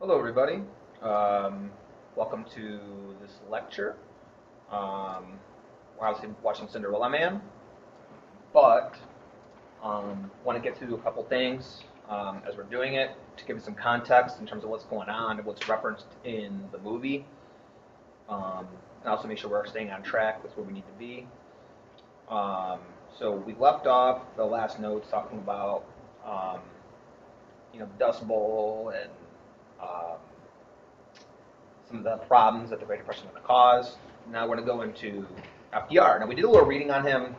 Hello, everybody. Um, Welcome to this lecture. We're obviously watching Cinderella Man, but want to get through a couple things as we're doing it to give you some context in terms of what's going on and what's referenced in the movie, and also make sure we're staying on track with where we need to be. Um, so we left off the last notes talking about um, the Dust Bowl and um, some of the problems that the Great Depression is going to cause. Now we're going to go into FDR. Now we did a little reading on him.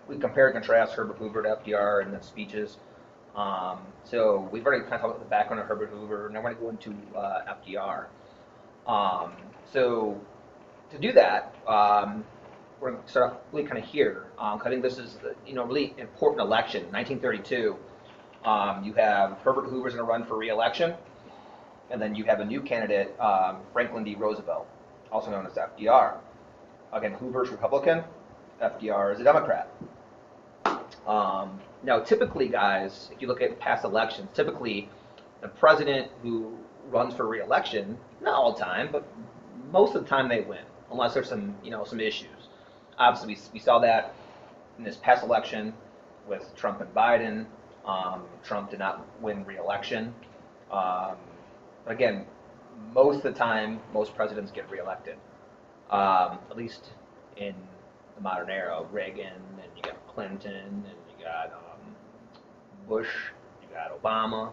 We compare and contrast Herbert Hoover to FDR in the speeches. So we've already kind of talked about the background of Herbert Hoover. Now we're going to go into FDR. So to do that, we're going to start off really kind of here. I think this is really important election, 1932. You have Herbert Hoover's going to run for re-election. And then you have a new candidate, Franklin D. Roosevelt, also known as FDR. Again, Hoover's Republican, FDR is a Democrat. Now, typically, guys, if you look at past elections, typically the president who runs for re-election, not all the time, but most of the time they win, unless there's some issues. Obviously, we saw that in this past election with Trump and Biden. Trump did not win re-election. Again, most of the time, most presidents get reelected, at least in the modern era. Reagan, and you got Clinton, and you got Bush, you got Obama.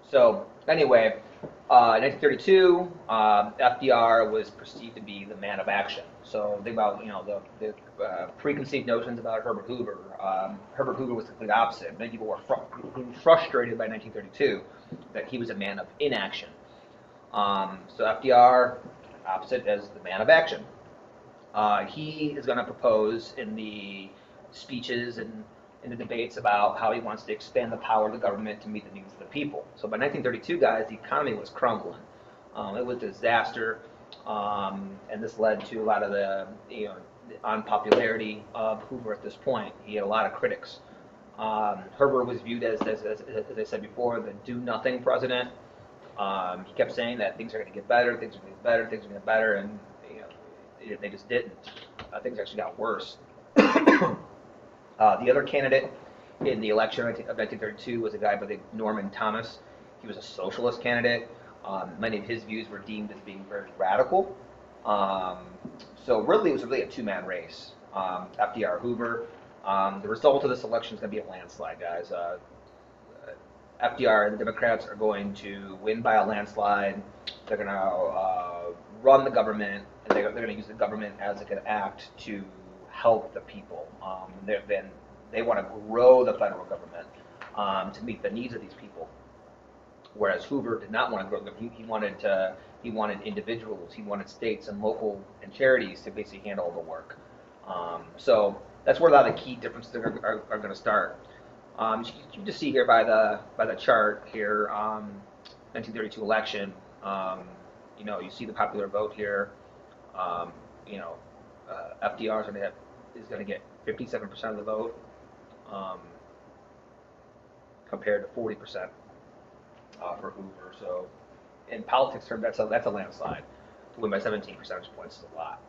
So anyway, in 1932, FDR was perceived to be the man of action. So think about the preconceived notions about Herbert Hoover. Herbert Hoover was the complete opposite. Many people were frustrated by 1932 that he was a man of inaction. So FDR, opposite as the man of action. He is going to propose in the speeches and in the debates about how he wants to expand the power of the government to meet the needs of the people. So by 1932, guys, the economy was crumbling. It was a disaster, and this led to a lot of the unpopularity of Hoover at this point. He had a lot of critics. Herbert was viewed as I said before, the do-nothing president. He kept saying that things are going to get better, things are going to get better, things are going to get better, and they just didn't. Things actually got worse. The other candidate in the election of 1932 was a guy by the name of Norman Thomas. He was a socialist candidate. Many of his views were deemed as being very radical. So really, it was really a two-man race. FDR, Hoover. The result of this election is going to be a landslide, guys. FDR and the Democrats are going to win by a landslide. They're going to run the government, and they're going to use the government as an act to help the people. They want to grow the federal government to meet the needs of these people. Whereas Hoover did not want to grow the government. He wanted individuals, he wanted states and local and charities to basically handle all the work. So that's where a lot of the key differences are going to start. You can just see here by the chart here, 1932 election. You see the popular vote here. FDR is going to get 57% of the vote, compared to 40% for Hoover. So, in politics terms, that's a landslide. To win by 17 percentage points is a lot.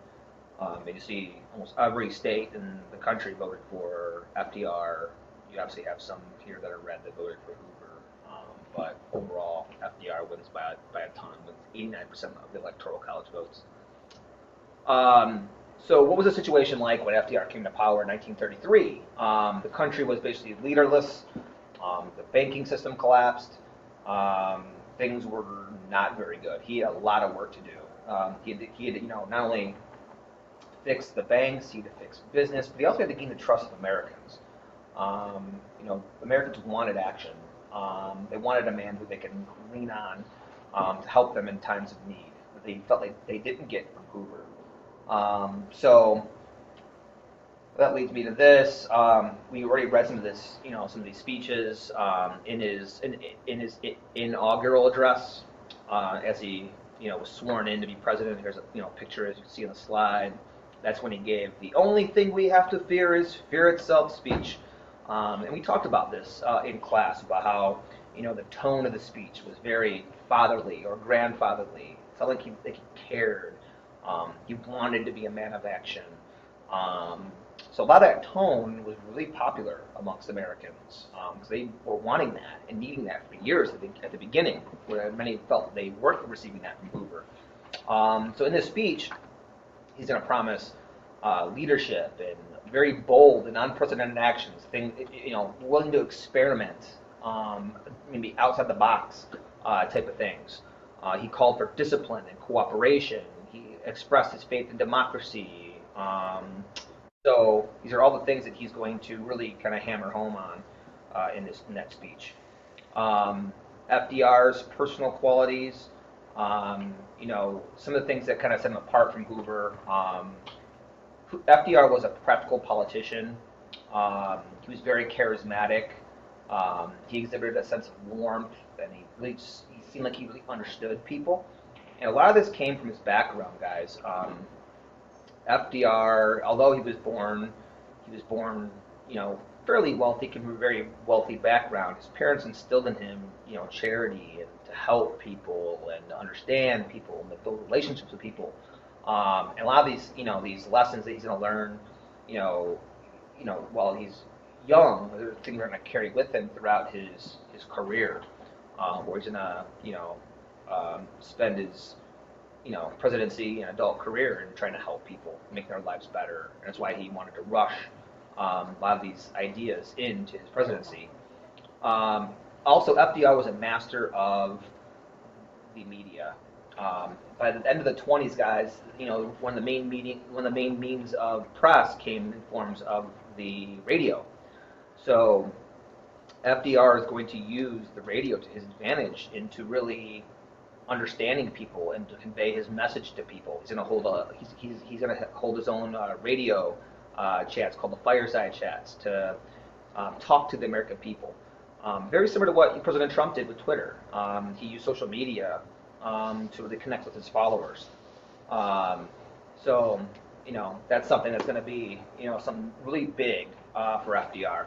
And you see almost every state in the country voted for FDR. You obviously have some here that are red that voted for Hoover, but overall, FDR wins by a ton, with 89% of the electoral college votes. So what was the situation like when FDR came to power in 1933? The country was basically leaderless. The banking system collapsed. Things were not very good. He had a lot of work to do. He had not only fix the banks, he had to fix business, but he also had to gain the trust of Americans. Americans wanted action. They wanted a man who they could lean on to help them in times of need that they felt like they didn't get from Hoover. So that leads me to this. We already read some of this, some of these speeches in his inaugural address as he was sworn in to be president. Here's a picture, as you can see on the slide. That's when he gave the "only thing we have to fear is fear itself" speech. And we talked about this in class, about how The tone of the speech was very fatherly or grandfatherly. It felt like he cared. He wanted to be a man of action. So a lot of that tone was really popular amongst Americans because they were wanting that and needing that for years at the beginning, where many felt they weren't receiving that from Hoover. So in this speech, he's going to promise leadership and very bold and unprecedented actions. Willing to experiment, maybe outside the box type of things. He called for discipline and cooperation. He expressed his faith in democracy. So these are all the things that he's going to really kind of hammer home on in that speech. FDR's personal qualities. Some of the things that kind of set him apart from Hoover. FDR was a practical politician. He was very charismatic. He exhibited a sense of warmth, and he seemed like he really understood people. And a lot of this came from his background, guys. FDR, although he was born, fairly wealthy, came from a very wealthy background. His parents instilled in him, charity and to help people and to understand people and to build relationships with people. And a lot of these lessons that he's going to learn, while he's young, are things are going to carry with him throughout his career, where he's going to, spend his presidency and adult career in trying to help people, make their lives better. And that's why he wanted to rush a lot of these ideas into his presidency. Also, FDR was a master of the media. By the end of the 20s, guys, one of the main means of press came in forms of the radio. So FDR is going to use the radio to his advantage into really understanding people and to convey his message to people. He's going to hold his own radio chats called the fireside chats to talk to the American people. Very similar to what President Trump did with Twitter. He used social media to really connect with his followers. So that's something that's going to be something really big for FDR.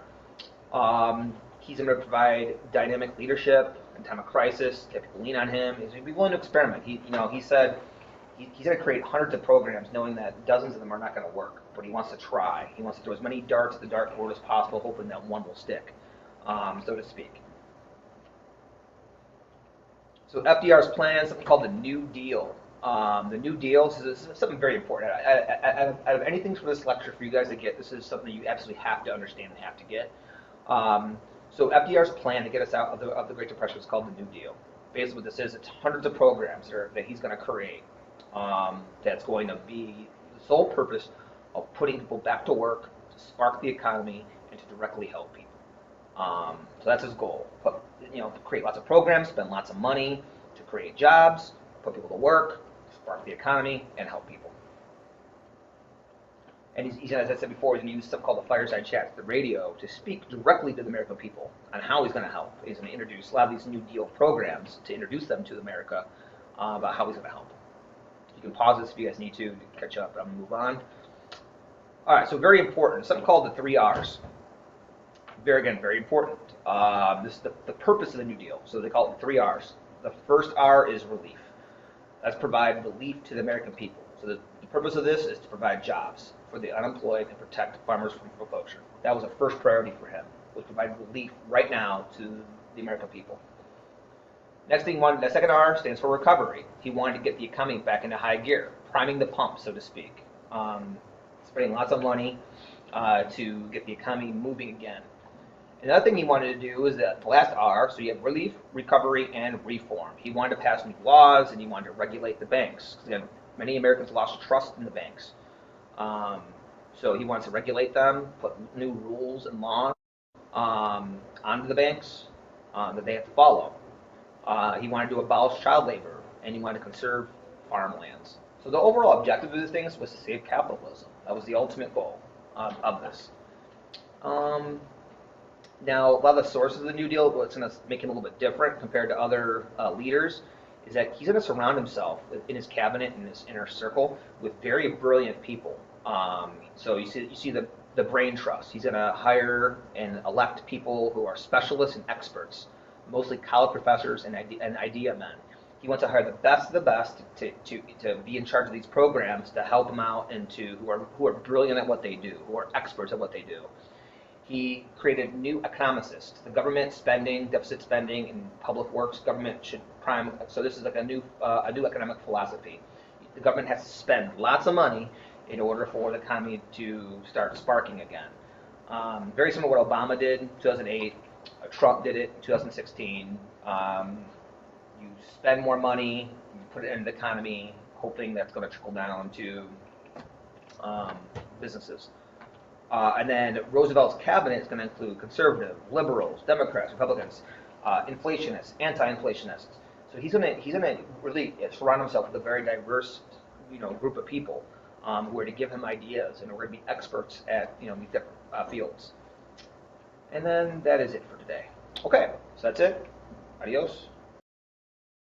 He's going to provide dynamic leadership in time of crisis. Get people lean on him. He's going to be willing to experiment. He said he's going to create hundreds of programs, knowing that dozens of them are not going to work. But he wants to try. He wants to throw as many darts at the dartboard as possible, hoping that one will stick, so to speak. So FDR's plan, something called the New Deal. The New Deal is something very important. Out of anything from this lecture for you guys to get, this is something you absolutely have to understand and have to get. So FDR's plan to get us out of the Great Depression is called the New Deal. Basically what this is, it's hundreds of programs that he's going to create that's going to be the sole purpose of putting people back to work, to spark the economy, and to directly help people. So that's his goal. To create lots of programs, spend lots of money to create jobs, put people to work, spark the economy, and help people. And he's as I said before, he's going to use something called the fireside chats, the radio, to speak directly to the American people on how he's going to help. He's going to introduce a lot of these New Deal programs to introduce them to America about how he's going to help. You can pause this if you guys need to catch up, but I'm going to move on. All right, so very important, something called the 3 R's. Very important. This is the purpose of the New Deal. So they call it the 3 R's. The first R is relief. That's provide relief to the American people. So the purpose of this is to provide jobs for the unemployed and protect farmers from foreclosure. That was a first priority for him, was provide relief right now to the American people. Next thing he wanted, the second R stands for recovery. He wanted to get the economy back into high gear, priming the pump, so to speak. Spending lots of money to get the economy moving again. Another thing he wanted to do is the last R, so you have relief, recovery, and reform. He wanted to pass new laws, and he wanted to regulate the banks. Because again, many Americans lost trust in the banks. So he wants to regulate them, put new rules and laws onto the banks that they have to follow. He wanted to abolish child labor, and he wanted to conserve farmlands. So the overall objective of these things was to save capitalism. That was the ultimate goal of this. Now, a lot of the sources of the New Deal, what's going to make him a little bit different compared to other leaders, is that he's going to surround himself in his cabinet, in his inner circle, with very brilliant people. So you see the brain trust. He's going to hire and elect people who are specialists and experts mostly college professors and idea men. He wants to hire the best of the best to be in charge of these programs to help them out and who are brilliant at what they do, who are experts at what they do. He created new economicists. The government spending, deficit spending, and public works government should prime. So this is like a new economic philosophy. The government has to spend lots of money in order for the economy to start sparking again. Very similar to what Obama did in 2008. Trump did it in 2016. You spend more money, you put it into the economy, hoping that's going to trickle down to businesses. And then Roosevelt's cabinet is going to include conservative, liberals, Democrats, Republicans, inflationists, anti-inflationists. So he's going to really surround himself with a very diverse, group of people who are to give him ideas and who are going to be experts at these different fields. And then that is it for today. Okay, so that's it. Adios.